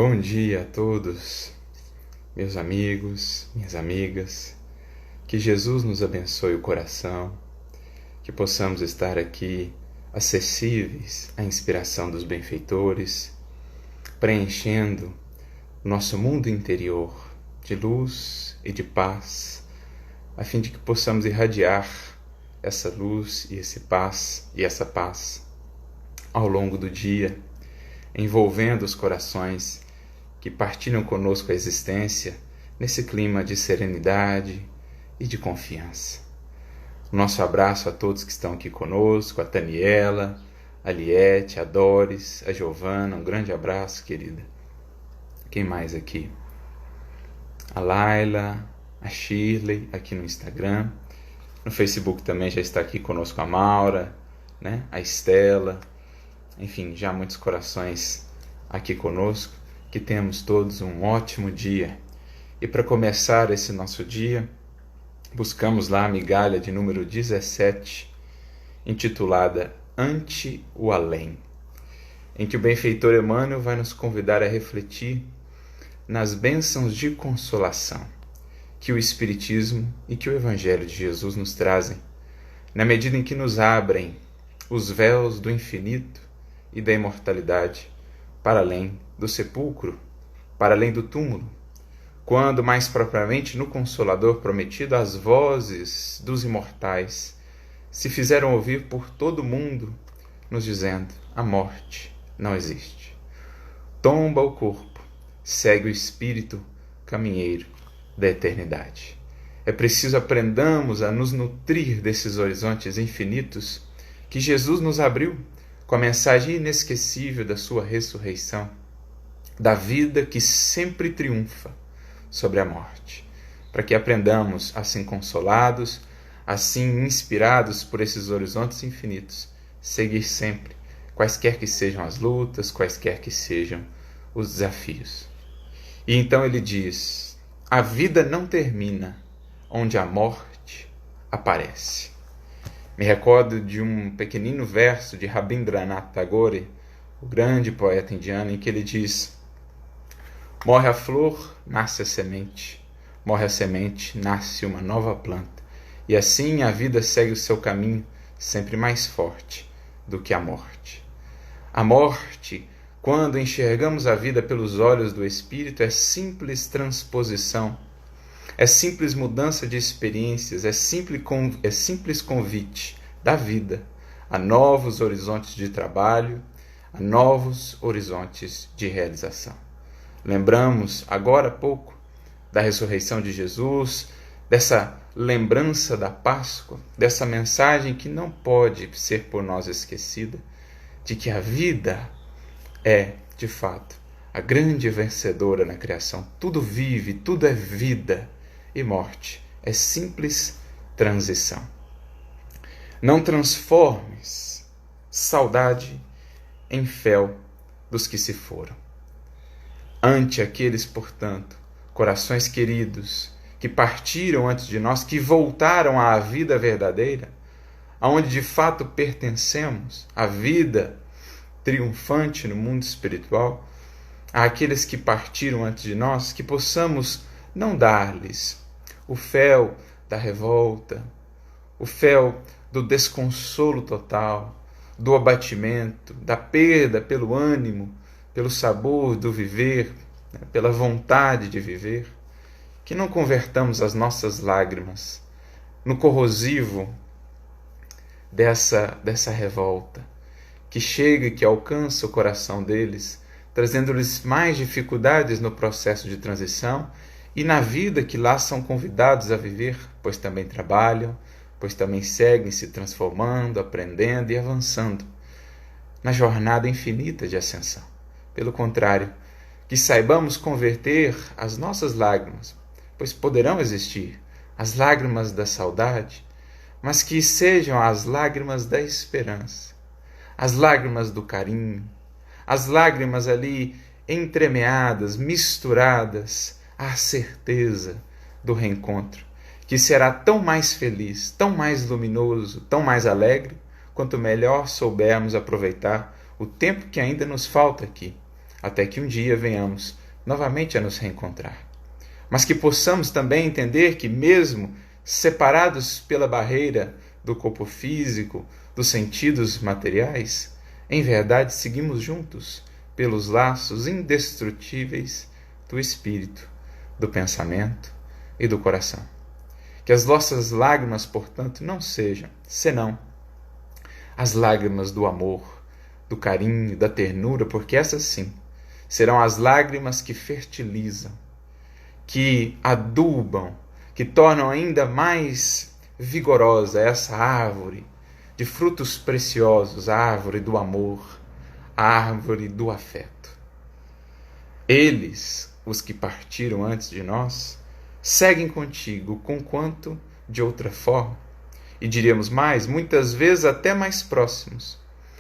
Bom dia a todos, meus amigos, minhas amigas. Que Jesus nos abençoe o coração, que possamos estar aqui acessíveis à inspiração dos benfeitores, preenchendo o nosso mundo interior de luz e de paz, a fim de que possamos irradiar essa luz e essa paz ao longo do dia, envolvendo os corações que partilham conosco a existência nesse clima de serenidade e de confiança. Nosso abraço a todos que estão aqui conosco, a Taniela, a Liette, a Doris, a Giovana, um grande abraço, querida. Quem mais aqui? A Laila, a Shirley, aqui no Instagram. No Facebook também já está aqui conosco a Maura, né? A Estela. Enfim, já muitos corações aqui conosco. Que tenhamos todos um ótimo dia. E para começar esse nosso dia, buscamos lá a migalha de número 17, intitulada Ante o Além, em que o benfeitor Emmanuel vai nos convidar a refletir nas bênçãos de consolação que o Espiritismo e que o Evangelho de Jesus nos trazem, na medida em que nos abrem os véus do infinito e da imortalidade para além do sepulcro, para além do túmulo, quando, mais propriamente, no Consolador prometido, as vozes dos imortais se fizeram ouvir por todo o mundo, nos dizendo: a morte não existe. Tomba o corpo, segue o espírito caminheiro da eternidade. É preciso aprendamos a nos nutrir desses horizontes infinitos que Jesus nos abriu com a mensagem inesquecível da sua ressurreição, da vida que sempre triunfa sobre a morte, para que aprendamos, assim consolados, assim inspirados por esses horizontes infinitos, seguir sempre, quaisquer que sejam as lutas, quaisquer que sejam os desafios. E então ele diz: a vida não termina onde a morte aparece. Me recordo de um pequenino verso de Rabindranath Tagore, o grande poeta indiano, em que ele diz: morre a flor, nasce a semente. Morre a semente, nasce uma nova planta. E assim a vida segue o seu caminho, sempre mais forte do que a morte. A morte, quando enxergamos a vida pelos olhos do Espírito, é simples transposição, é simples mudança de experiências, é simples convite da vida a novos horizontes de trabalho, a novos horizontes de realização. Lembramos agora há pouco da ressurreição de Jesus, dessa lembrança da Páscoa, dessa mensagem que não pode ser por nós esquecida, de que a vida é, de fato, a grande vencedora na criação. Tudo vive, tudo é vida, e morte é simples transição. Não transformes saudade em fel dos que se foram. Ante aqueles, portanto, corações queridos, que partiram antes de nós, que voltaram à vida verdadeira, aonde de fato pertencemos, à vida triunfante no mundo espiritual, àqueles que partiram antes de nós, que possamos não dar-lhes o fel da revolta, o fel do desconsolo total, do abatimento, da perda pelo ânimo, pelo sabor do viver, pela vontade de viver, que não convertamos as nossas lágrimas no corrosivo dessa revolta, que chega e que alcança o coração deles, trazendo-lhes mais dificuldades no processo de transição e na vida que lá são convidados a viver, pois também trabalham, pois também seguem se transformando, aprendendo e avançando na jornada infinita de ascensão. Pelo contrário, que saibamos converter as nossas lágrimas, pois poderão existir as lágrimas da saudade, mas que sejam as lágrimas da esperança, as lágrimas do carinho, as lágrimas ali entremeadas, misturadas à certeza do reencontro, que será tão mais feliz, tão mais luminoso, tão mais alegre, quanto melhor soubermos aproveitar o tempo que ainda nos falta aqui, até que um dia venhamos novamente a nos reencontrar. Mas que possamos também entender que, mesmo separados pela barreira do corpo físico, dos sentidos materiais, em verdade seguimos juntos pelos laços indestrutíveis do espírito, do pensamento e do coração. Que as nossas lágrimas, portanto, não sejam senão as lágrimas do amor, do carinho, da ternura, porque essas sim serão as lágrimas que fertilizam, que adubam, que tornam ainda mais vigorosa essa árvore de frutos preciosos, a árvore do amor, a árvore do afeto. Eles, os que partiram antes de nós, seguem contigo, conquanto de outra forma, e diríamos mais, muitas vezes até mais próximos,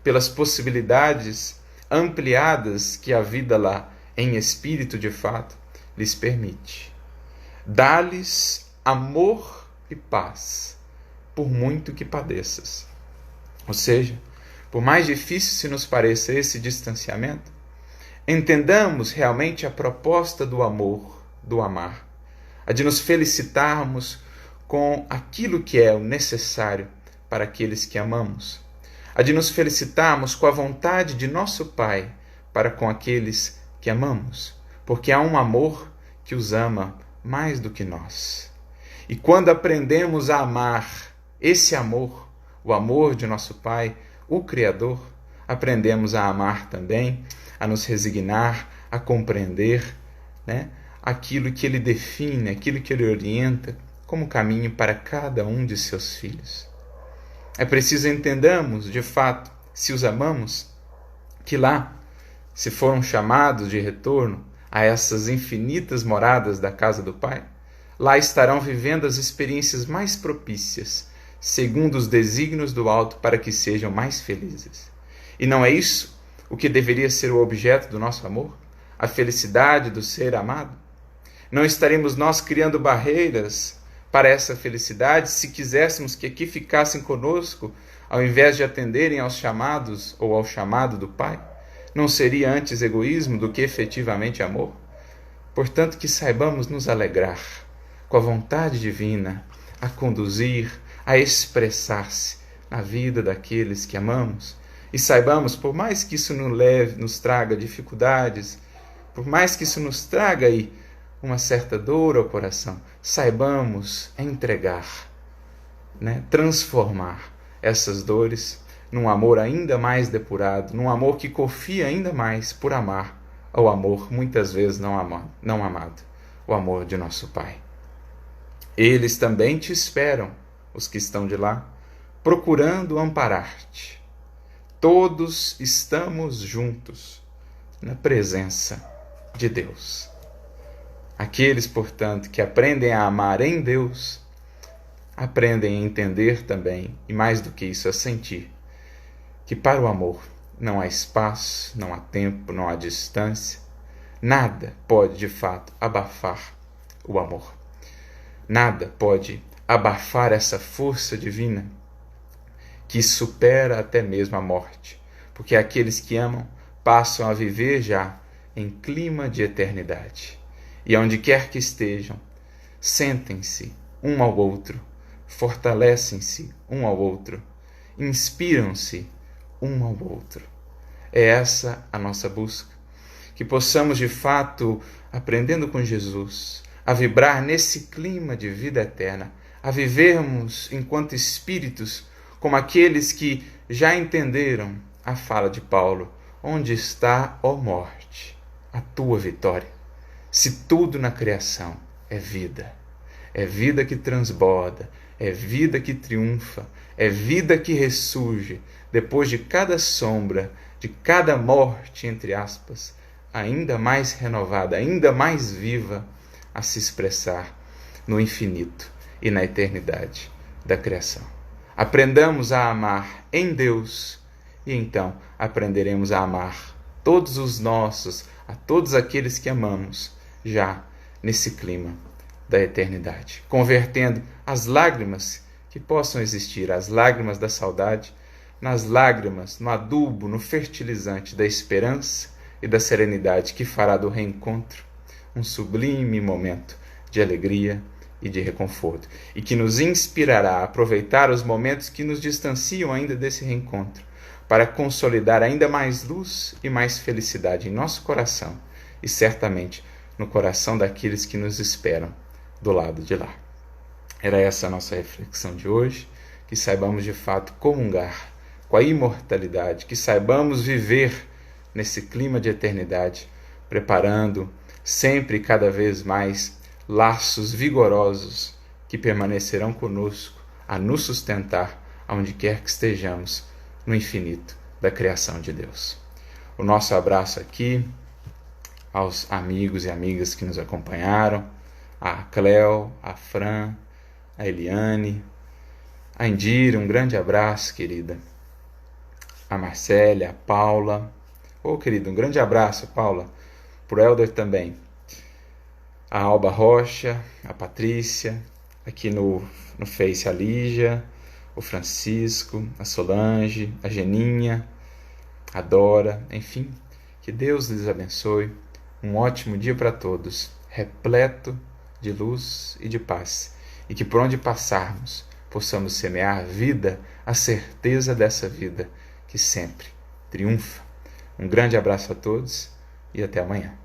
pelas possibilidades ampliadas que a vida lá, em espírito de fato, lhes permite. Dá-lhes amor e paz, por muito que padeças. Ou seja, por mais difícil se nos pareça esse distanciamento, entendamos realmente a proposta do amor, do amar, a de nos felicitarmos com aquilo que é o necessário para aqueles que amamos, a de nos felicitarmos com a vontade de nosso Pai para com aqueles que amamos, porque há um amor que os ama mais do que nós. E quando aprendemos a amar esse amor, o amor de nosso Pai, o Criador, aprendemos a amar também, a nos resignar, a compreender, aquilo que Ele define, aquilo que Ele orienta como caminho para cada um de seus filhos. É preciso entendamos, de fato, se os amamos, que lá, se foram chamados de retorno a essas infinitas moradas da casa do Pai, lá estarão vivendo as experiências mais propícias, segundo os desígnios do alto, para que sejam mais felizes. E não é isso o que deveria ser o objeto do nosso amor? A felicidade do ser amado? Não estaremos nós criando barreiras para essa felicidade se quiséssemos que aqui ficassem conosco, ao invés de atenderem aos chamados ou ao chamado do Pai? Não seria antes egoísmo do que efetivamente amor? Portanto, que saibamos nos alegrar com a vontade divina a conduzir, a expressar-se na vida daqueles que amamos, e saibamos, por mais que isso nos traga dificuldades, por mais que isso nos traga aí uma certa dor ao coração, saibamos entregar, transformar essas dores num amor ainda mais depurado, num amor que confia ainda mais por amar ao amor muitas vezes não amado, o amor de nosso Pai. Eles também te esperam, os que estão de lá, procurando amparar-te. Todos estamos juntos na presença de Deus. Aqueles, portanto, que aprendem a amar em Deus, aprendem a entender também, e mais do que isso, a sentir, que para o amor não há espaço, não há tempo, não há distância. Nada pode, de fato, abafar o amor. Nada pode abafar essa força divina que supera até mesmo a morte, porque aqueles que amam passam a viver já em clima de eternidade. E onde quer que estejam, sentem-se um ao outro, fortalecem-se um ao outro, inspiram-se um ao outro. É essa a nossa busca, que possamos de fato, aprendendo com Jesus, a vibrar nesse clima de vida eterna, a vivermos enquanto espíritos como aqueles que já entenderam a fala de Paulo: onde está, ó morte, a tua vitória? Se tudo na criação é vida que transborda, é vida que triunfa, é vida que ressurge depois de cada sombra, de cada morte, entre aspas, ainda mais renovada, ainda mais viva a se expressar no infinito e na eternidade da criação. Aprendamos a amar em Deus e então aprenderemos a amar todos os nossos, a todos aqueles que amamos, já nesse clima da eternidade, convertendo as lágrimas que possam existir, as lágrimas da saudade, nas lágrimas, no adubo, no fertilizante da esperança e da serenidade que fará do reencontro um sublime momento de alegria e de reconforto, e que nos inspirará a aproveitar os momentos que nos distanciam ainda desse reencontro, para consolidar ainda mais luz e mais felicidade em nosso coração e certamente no coração daqueles que nos esperam do lado de lá. Era essa a nossa reflexão de hoje, que saibamos de fato comungar com a imortalidade, que saibamos viver nesse clima de eternidade, preparando sempre e cada vez mais laços vigorosos que permanecerão conosco a nos sustentar aonde quer que estejamos no infinito da criação de Deus. O nosso abraço aqui aos amigos e amigas que nos acompanharam, a Cleo, a Fran, a Eliane, a Indira, um grande abraço, querida, a Marcélia, a Paula, querida, um grande abraço, Paula, pro Helder também, a Alba Rocha, a Patrícia, aqui no Face a Lígia, o Francisco, a Solange, a Geninha, a Dora, enfim, que Deus lhes abençoe, um ótimo dia para todos, repleto de luz e de paz, e que por onde passarmos possamos semear vida, a certeza dessa vida que sempre triunfa. Um grande abraço a todos e até amanhã.